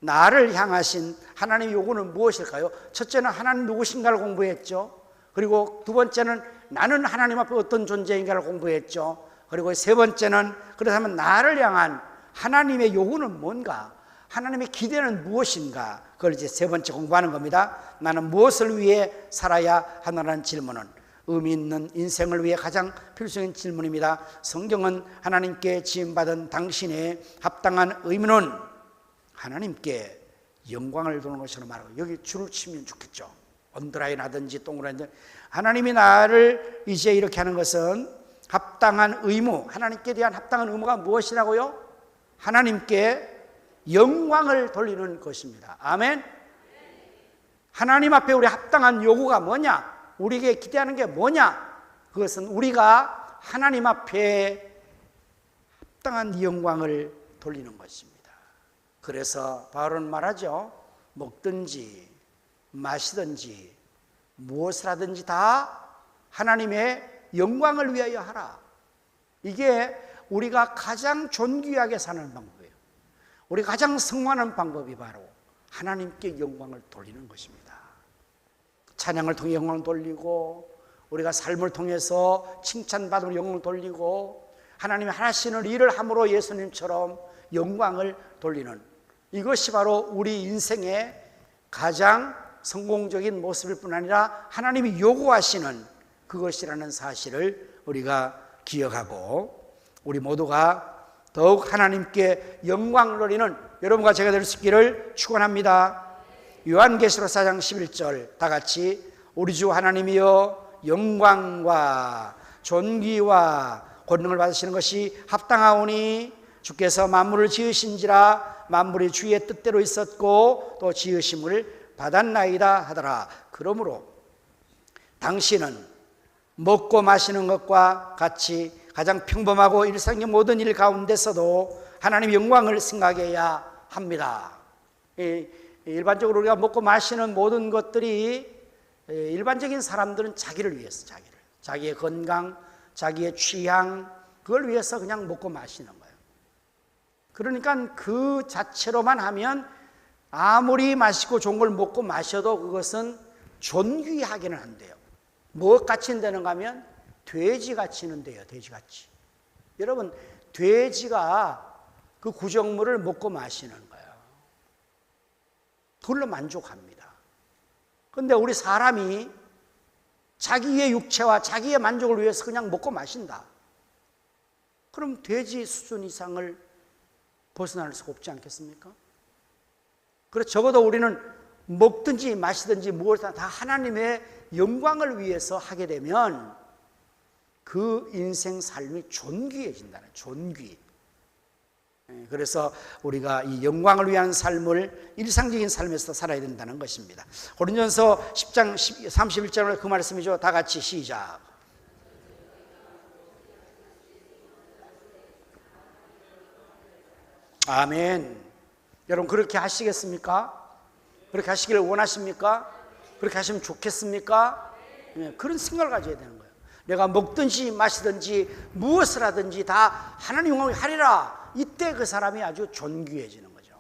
나를 향하신 하나님의 요구는 무엇일까요? 첫째는 하나님 누구신가를 공부했죠. 그리고 두 번째는 나는 하나님 앞에 어떤 존재인가를 공부했죠. 그리고 세 번째는 그렇다면 나를 향한 하나님의 요구는 뭔가? 하나님의 기대는 무엇인가? 그걸 이제 세 번째 공부하는 겁니다. 나는 무엇을 위해 살아야 하나라는 질문은 의미 있는 인생을 위해 가장 필수적인 질문입니다. 성경은 하나님께 지음받은 당신의 합당한 의무는 하나님께 영광을 도는 것으로 말하고, 여기 줄을 치면 좋겠죠. 언더라인 하든지 동그라인 하든지, 하나님이 나를 이제 이렇게 하는 것은 합당한 의무, 하나님께 대한 합당한 의무가 무엇이라고요? 하나님께 영광을 돌리는 것입니다. 아멘. 하나님 앞에 우리 합당한 요구가 뭐냐? 우리에게 기대하는 게 뭐냐? 그것은 우리가 하나님 앞에 합당한 영광을 돌리는 것입니다. 그래서 바울은 말하죠. 먹든지 마시든지 무엇을 하든지 다 하나님의 영광을 위하여 하라. 이게 우리가 가장 존귀하게 사는 방법이에요. 우리가 가장 성공하는 방법이 바로 하나님께 영광을 돌리는 것입니다. 찬양을 통해 영광을 돌리고, 우리가 삶을 통해서 칭찬받으며 영광을 돌리고, 하나님이 하시는 일을 함으로 예수님처럼 영광을 돌리는, 이것이 바로 우리 인생의 가장 성공적인 모습일 뿐 아니라 하나님이 요구하시는 그것이라는 사실을 우리가 기억하고 우리 모두가 더욱 하나님께 영광을 돌리는 여러분과 제가 될 수 있기를 축원합니다. 요한계시록 4장 11절 다 같이 우리 주 하나님이여 영광과 존귀와 권능을 받으시는 것이 합당하오니 주께서 만물을 지으신지라 만물이 주의 뜻대로 있었고 또 지으심을 받았나이다 하더라. 그러므로 당신은 먹고 마시는 것과 같이 가장 평범하고 일상적 모든 일 가운데서도 하나님의 영광을 생각해야 합니다. 일반적으로 우리가 먹고 마시는 모든 것들이 일반적인 사람들은 자기를 위해서 자기의 건강, 자기의 취향 그걸 위해서 그냥 먹고 마시는 거예요. 그러니까 그 자체로만 하면 아무리 맛있고 좋은 걸 먹고 마셔도 그것은 존귀하기는 한데요. 무엇같이 되는가 하면 돼지같이는 돼요. 돼지같이. 여러분 돼지가 그 구정물을 먹고 마시는 거예요. 그걸로 만족합니다. 그런데 우리 사람이 자기의 육체와 자기의 만족을 위해서 그냥 먹고 마신다. 그럼 돼지 수준 이상을 벗어날 수가 없지 않겠습니까? 그래서 적어도 우리는 먹든지 마시든지 무엇이든 다 하나님의 영광을 위해서 하게 되면 그 인생 삶이 존귀해진다는 존귀. 그래서 우리가 이 영광을 위한 삶을 일상적인 삶에서 살아야 된다는 것입니다. 고린도전서 10장 31절에 그 말씀이죠. 다 같이 시작. 아멘. 여러분 그렇게 하시겠습니까? 그렇게 하시기를 원하십니까? 그렇게 하시면 좋겠습니까? 그런 생각을 가져야 되는 거예요. 내가 먹든지 마시든지 무엇을 하든지 다 하나님 영광을 하리라. 이때 그 사람이 아주 존귀해지는 거죠.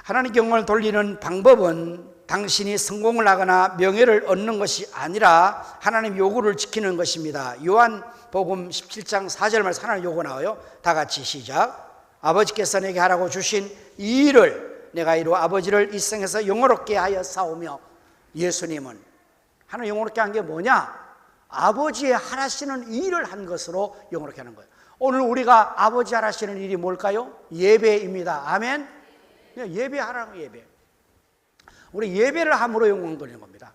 하나님 영광을 돌리는 방법은 당신이 성공을 하거나 명예를 얻는 것이 아니라 하나님 요구를 지키는 것입니다. 요한복음 17장 4절 말씀 하나님 요구 나와요. 다 같이 시작. 아버지께서 내게 하라고 주신 이 일을 내가 이루 아버지를 이 세상에서 영원롭게 하여 싸우며. 예수님은 하나님 영원롭게 한 게 뭐냐? 아버지의 하라시는 일을 한 것으로 영원롭게 하는 거예요. 오늘 우리가 아버지 하라시는 일이 뭘까요? 예배입니다. 아멘. 예배하라는 예배. 우리 예배를 함으로 영광 돌리는 겁니다.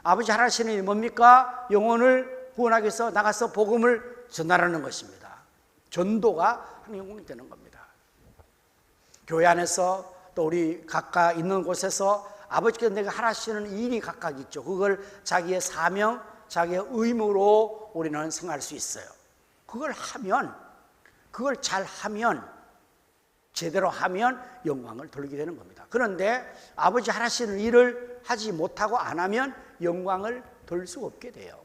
아버지 하라시는 일이 뭡니까? 영혼을 구원하기 위해서 나가서 복음을 전하라는 것입니다. 전도가 하나님 영광이 되는 겁니다. 교회 안에서 또 우리 각각 있는 곳에서 아버지께서 내가 하라시는 일이 각각 있죠. 그걸 자기의 사명, 자기의 의무로 우리는 생각할 수 있어요. 그걸 하면, 그걸 잘 하면, 제대로 하면 영광을 돌리게 되는 겁니다. 그런데 아버지 하라시는 일을 하지 못하고 안 하면 영광을 돌릴 수 없게 돼요.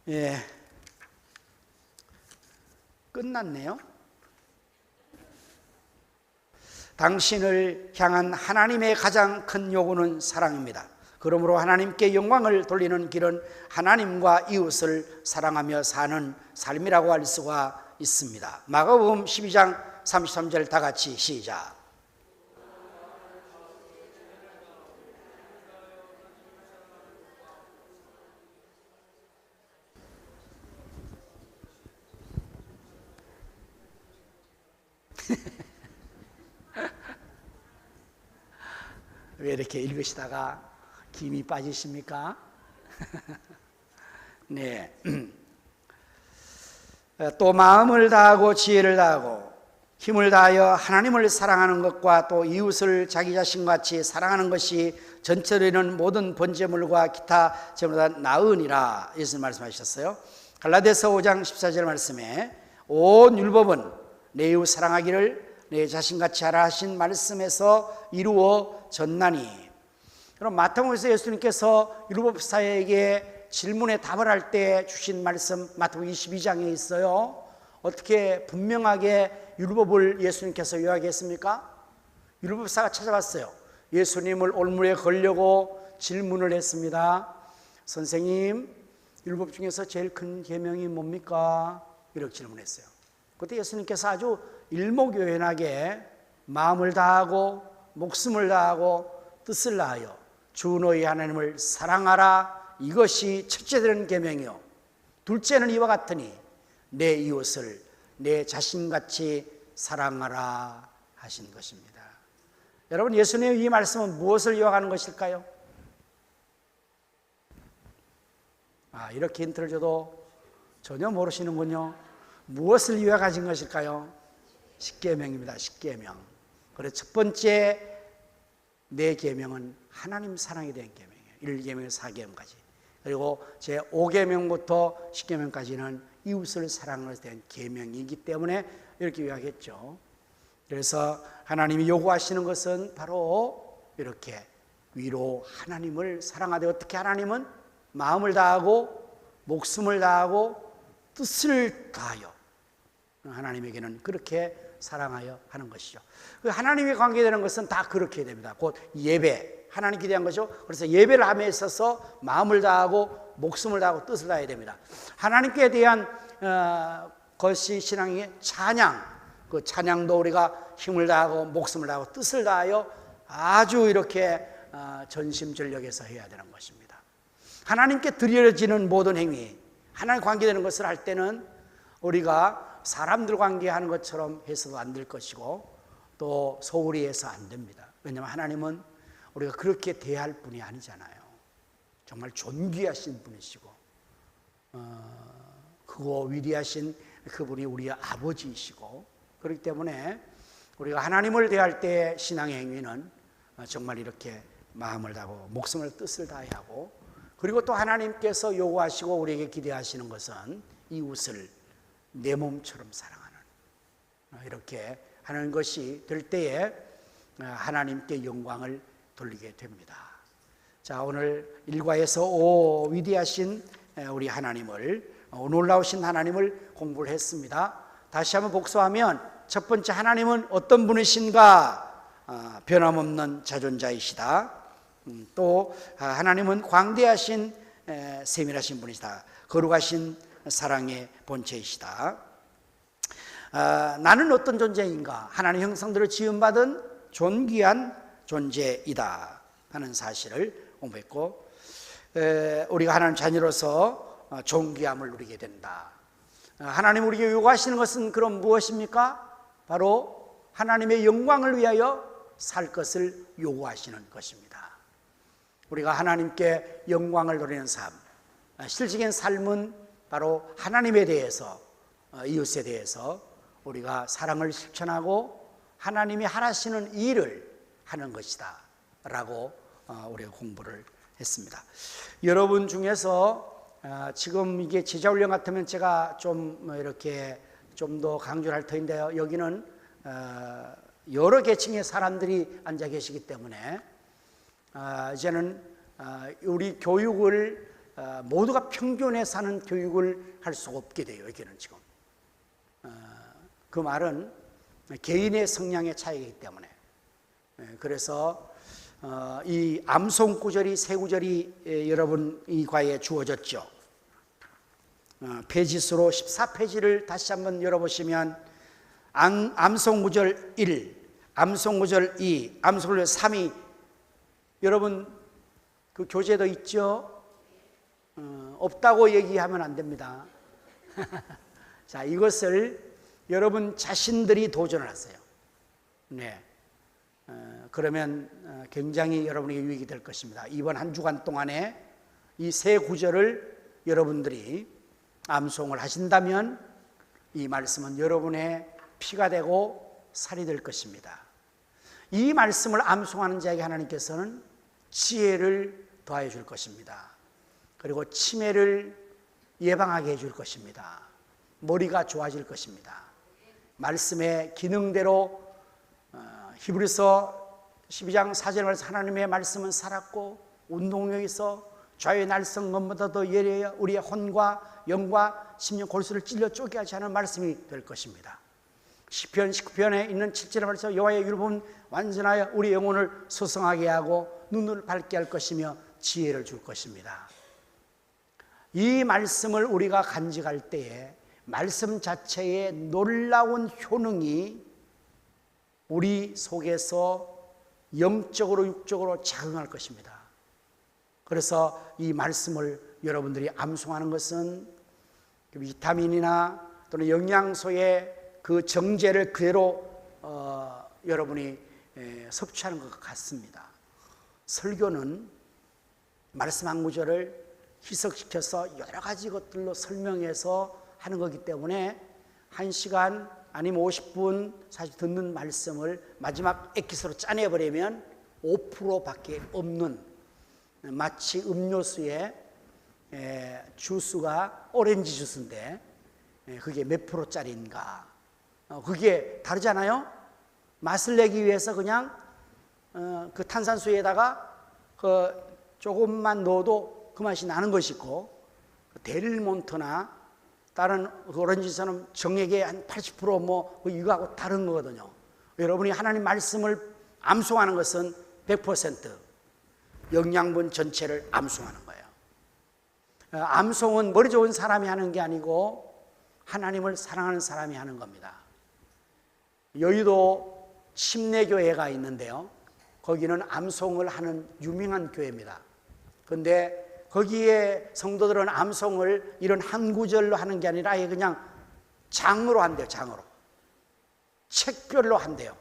예. 끝났네요. 당신을 향한 하나님의 가장 큰 요구는 사랑입니다. 그러므로 하나님께 영광을 돌리는 길은 하나님과 이웃을 사랑하며 사는 삶이라고 할 수가 있습니다. 마가복음 12장 33절 다 같이 시작. 왜 이렇게 읽으시다가 김이 빠지십니까? 네. 또 마음을 다하고 지혜를 다하고 힘을 다하여 하나님을 사랑하는 것과 또 이웃을 자기 자신같이 사랑하는 것이 전체로 있는 모든 번제물과 기타 제물보다 나으니라. 예수님 말씀하셨어요. 갈라디아서 5장 14절 말씀에 온 율법은 내 이웃 사랑하기를 내 자신같이 하라 하신 말씀에서 이루어졌나니. 그럼 마태복음에서 예수님께서 율법사에게 질문에 답을 할 때 주신 말씀 마태복음 22장에 있어요. 어떻게 분명하게 율법을 예수님께서 요약했습니까? 율법사가 찾아왔어요. 예수님을 올무에 걸려고 질문을 했습니다. 선생님, 율법 중에서 제일 큰 계명이 뭡니까? 이렇게 질문했어요. 그때 예수님께서 아주 일목요연하게 마음을 다하고 목숨을 다하고 뜻을 다하여 주 너희 하나님을 사랑하라. 이것이 첫째 되는 계명이요 둘째는 이와 같으니 내 이웃을 내 자신같이 사랑하라 하신 것입니다. 여러분, 예수님의 이 말씀은 무엇을 요약하는 것일까요? 이렇게 힌트를 줘도 전혀 모르시는군요. 무엇을 요약하신 것일까요? 십계명입니다. 십계명. 그래서 첫 번째 네 계명은 하나님 사랑에 대한 계명이에요. 1계명에서 4계명까지. 그리고 제 5계명부터 10계명까지는 이웃을 사랑하는 것에 대한 계명이기 때문에 이렇게 요약했죠. 그래서 하나님이 요구하시는 것은 바로 이렇게 위로 하나님을 사랑하되, 어떻게 하나님은 마음을 다하고 목숨을 다하고 뜻을 다하여 하나님에게는 그렇게 사랑하여 하는 것이죠. 하나님에 관계되는 것은 다 그렇게 됩니다. 곧 예배, 하나님께 대한 것이죠. 그래서 예배를 함에 있어서 마음을 다하고 목숨을 다하고 뜻을 다해야 됩니다. 하나님께 대한 것이 신앙의 찬양, 그 찬양도 우리가 힘을 다하고 목숨을 다하고 뜻을 다하여 아주 이렇게 전심전력해서 해야 되는 것입니다. 하나님께 드려지는 모든 행위, 하나님 관계되는 것을 할 때는 우리가 사람들 관계하는 것처럼 해서도 안 될 것이고 또 소홀히 해서 안 됩니다. 왜냐하면 하나님은 우리가 그렇게 대할 분이 아니잖아요. 정말 존귀하신 분이시고 크고 위대하신 그분이 우리의 아버지이시고, 그렇기 때문에 우리가 하나님을 대할 때 신앙의 행위는 정말 이렇게 마음을 다하고 목숨을 뜻을 다해야 하고, 그리고 또 하나님께서 요구하시고 우리에게 기대하시는 것은 이웃을 내 몸처럼 사랑하는, 이렇게 하는 것이 될 때에 하나님께 영광을 돌리게 됩니다. 자, 오늘 1과에서 5 위대하신 우리 하나님을, 놀라우신 하나님을 공부를 했습니다. 다시 한번 복수하면, 첫 번째, 하나님은 어떤 분이신가? 변함없는 자존자이시다. 또 하나님은 광대하신 세밀하신 분이시다. 거룩하신 사랑의 본체이시다. 나는 어떤 존재인가? 하나님의 형상대로 지음받은 존귀한 존재이다 하는 사실을 공부했고, 우리가 하나님 자녀로서 존귀함을 누리게 된다. 하나님 우리에게 요구하시는 것은 그럼 무엇입니까? 바로 하나님의 영광을 위하여 살 것을 요구하시는 것입니다. 우리가 하나님께 영광을 누리는 삶, 실질적인 삶은 바로 하나님에 대해서, 이웃에 대해서 우리가 사랑을 실천하고 하나님이 하시는 일을 하는 것이다 라고 우리가 공부를 했습니다. 여러분 중에서 지금 이게 제자훈련 같으면 제가 좀 이렇게 좀 더 강조를 할 터인데요, 여기는 여러 계층의 사람들이 앉아 계시기 때문에 이제는 우리 교육을 모두가 평균에 사는 교육을 할 수가 없게 돼요. 여기는 지금 그 말은 개인의 성향의 차이이기 때문에, 그래서 이 암송 구절이 세 구절이 여러분 이 과에 주어졌죠. 페이지수로 14페이지를 다시 한번 열어보시면 암송 구절 1, 암송 구절 2, 암송 구절 3이 여러분 그 교재도 있죠? 없다고 얘기하면 안 됩니다. 자, 이것을 여러분 자신들이 도전을 하세요. 네. 그러면 굉장히 여러분에게 유익이 될 것입니다. 이번 한 주간 동안에 이 세 구절을 여러분들이 암송을 하신다면 이 말씀은 여러분의 피가 되고 살이 될 것입니다. 이 말씀을 암송하는 자에게 하나님께서는 지혜를 더하여 줄 것입니다. 그리고 치매를 예방하게 해줄 것입니다. 머리가 좋아질 것입니다. 말씀의 기능대로 히브리서 12장 4절에 말해서 하나님의 말씀은 살았고 운동력이 있어 좌우의 날성 것보다 더 예리하여 우리의 혼과 영과 심령 골수를 찔러 쪼개 하지 않은 말씀이 될 것입니다. 시편 19편에 있는 7절에 말해서 여호와의 율법은 완전하여 우리 영혼을 소성하게 하고 눈을 밝게 할 것이며 지혜를 줄 것입니다. 이 말씀을 우리가 간직할 때에 말씀 자체의 놀라운 효능이 우리 속에서 영적으로 육적으로 작용할 것입니다. 그래서 이 말씀을 여러분들이 암송하는 것은 비타민이나 또는 영양소의 그 정제를 그대로 여러분이 섭취하는 것 같습니다. 설교는 말씀 한 구절을 희석시켜서 여러 가지 것들로 설명해서 하는 거기 때문에 1시간 아니면 50분 사실 듣는 말씀을 마지막 엑기스로 짜내버리면 5%밖에 없는, 마치 음료수에 주스가 오렌지 주스인데 그게 몇 프로짜리인가, 그게 다르잖아요. 맛을 내기 위해서 그냥 그 탄산수에다가 그 조금만 넣어도 그 맛이 나는 것이 있고, 델몬트나 다른 오렌지처럼 정액의 한 80% 이거하고 다른 거거든요. 여러분이 하나님 말씀을 암송하는 것은 100% 영양분 전체를 암송하는 거예요. 암송은 머리 좋은 사람이 하는 게 아니고 하나님을 사랑하는 사람이 하는 겁니다. 여의도 침례교회가 있는데요, 거기는 암송을 하는 유명한 교회입니다. 그런데 거기에 성도들은 암송을 이런 한 구절로 하는 게 아니라 아예 그냥 장으로 한대요. 장으로. 책별로 한대요.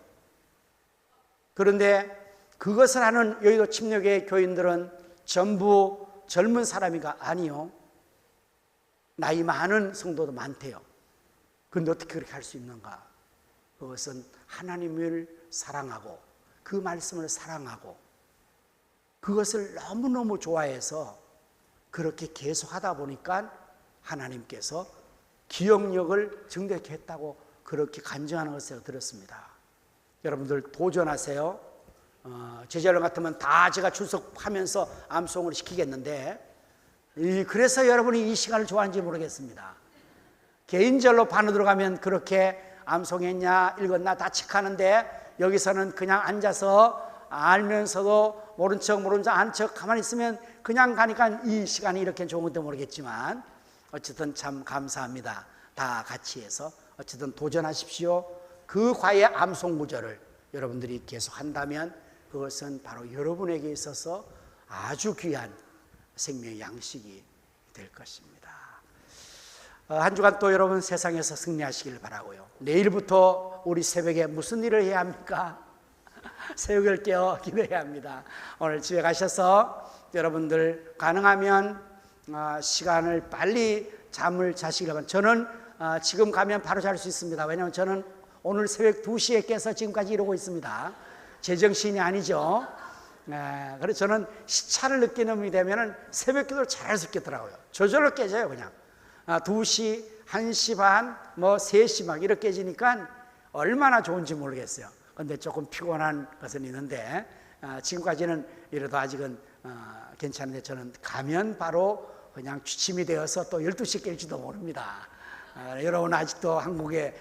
그런데 그것을 하는 여의도 침례교회 교인들은 전부 젊은 사람이가 아니요, 나이 많은 성도도 많대요. 그런데 어떻게 그렇게 할 수 있는가? 그것은 하나님을 사랑하고 그 말씀을 사랑하고 그것을 너무너무 좋아해서 그렇게 계속 하다 보니까 하나님께서 기억력을 증대케 했다고 그렇게 간증하는 것을 제가 들었습니다. 여러분들 도전하세요. 제자들 같으면 다 제가 출석하면서 암송을 시키겠는데, 그래서 여러분이 이 시간을 좋아하는지 모르겠습니다. 개인별로 반으로 들어가면 그렇게 암송했냐 읽었나 다 체크하는데, 여기서는 그냥 앉아서 알면서도 모른 척 안 척 가만히 있으면 그냥 가니까 이 시간이 이렇게 좋은 건지 모르겠지만 어쨌든 참 감사합니다. 다 같이 해서 어쨌든 도전하십시오. 그 과의 암송 구절을 여러분들이 계속 한다면 그것은 바로 여러분에게 있어서 아주 귀한 생명의 양식이 될 것입니다. 한 주간 또 여러분 세상에서 승리하시길 바라고요. 내일부터 우리 새벽에 무슨 일을 해야 합니까? 새벽을 깨어 기도해야 합니다. 오늘 집에 가셔서 여러분들 가능하면 시간을 빨리 잠을 자시길 바랍니다. 저는 지금 가면 바로 잘 수 있습니다. 왜냐하면 저는 오늘 새벽 2시에 깨서 지금까지 이러고 있습니다. 제정신이 아니죠. 그래서 저는 시차를 느끼는 놈이 되면 새벽 기도를 잘할 수 있겠더라고요. 저절로 깨져요. 그냥 2시, 1시 반, 3시 막 이렇게 깨지니까 얼마나 좋은지 모르겠어요. 그런데 조금 피곤한 것은 있는데 지금까지는 이래도 아직은 괜찮은데, 저는 가면 바로 그냥 취침이 되어서 또 12시 깰지도 모릅니다. 여러분 아직도 한국에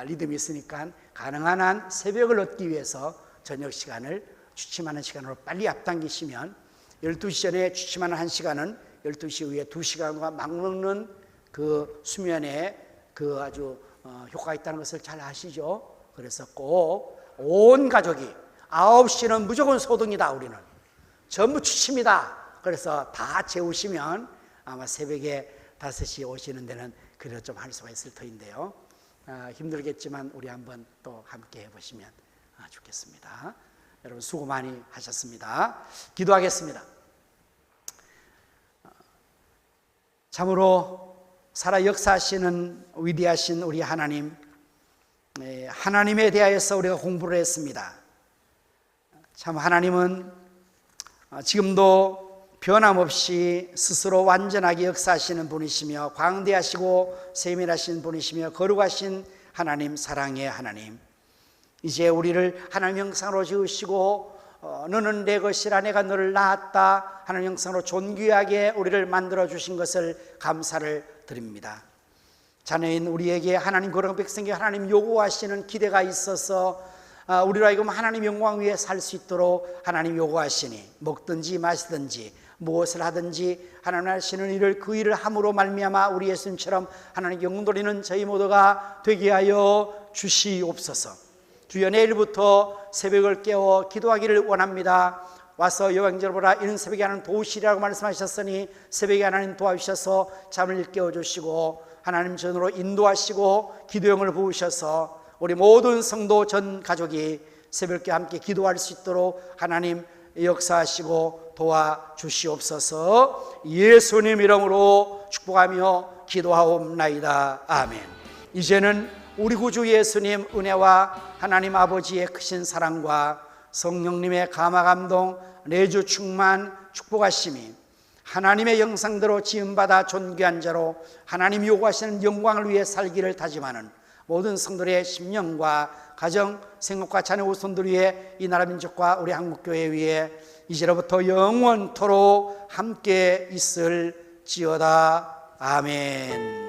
리듬이 있으니까 가능한 한 새벽을 얻기 위해서 저녁 시간을 취침하는 시간으로 빨리 앞당기시면 12시 전에 취침하는 1시간은 12시 이후에 2시간과 맞먹는 그 수면에 그 아주 효과가 있다는 것을 잘 아시죠? 그래서 꼭 온 가족이 9시는 무조건 소등이다, 우리는 전부 취침이다. 그래서 다 재우시면 아마 새벽에 5시 오시는 데는 그래도 좀 할 수가 있을 터인데요. 힘들겠지만 우리 한번 또 함께 해보시면 좋겠습니다. 여러분 수고 많이 하셨습니다. 기도하겠습니다. 참으로 살아 역사하시는 위대하신 우리 하나님, 하나님에 대하여서 우리가 공부를 했습니다. 참 하나님은 지금도 변함없이 스스로 완전하게 역사하시는 분이시며 광대하시고 세밀하신 분이시며 거룩하신 하나님, 사랑의 하나님, 이제 우리를 하나님 형상으로 지으시고 너는 내 것이라 내가 너를 낳았다 하나님 형상으로 존귀하게 우리를 만들어 주신 것을 감사를 드립니다. 자녀인 우리에게 하나님 거룩한 백성에게 하나님 요구하시는 기대가 있어서 우리로 하여금 하나님 영광 위에 살 수 있도록 하나님 요구하시니 먹든지 마시든지 무엇을 하든지 하나님 하시는 일을 그 일을 함으로 말미암아 우리 예수님처럼 하나님 영광 돌리는 저희 모두가 되게 하여 주시옵소서. 주여 내일부터 새벽을 깨워 기도하기를 원합니다. 와서 여호와를 보라, 이는 새벽에 하나님 도우시리라고 말씀하셨으니 새벽에 하나님 도와주셔서 잠을 깨워주시고 하나님 전으로 인도하시고 기도형을 부으셔서 우리 모든 성도 전 가족이 새벽에 함께 기도할 수 있도록 하나님 역사하시고 도와주시옵소서. 예수님 이름으로 축복하며 기도하옵나이다. 아멘. 이제는 우리 구주 예수님 은혜와 하나님 아버지의 크신 사랑과 성령님의 감화감동, 내주 충만 축복하심이 하나님의 형상대로 지음받아 존귀한 자로 하나님 요구하시는 영광을 위해 살기를 다짐하는 모든 성도의 심령과 가정, 생업과 자녀 후손들 위해 이 나라 민족과 우리 한국교회 위에 이제로부터 영원토록 함께 있을지어다. 아멘.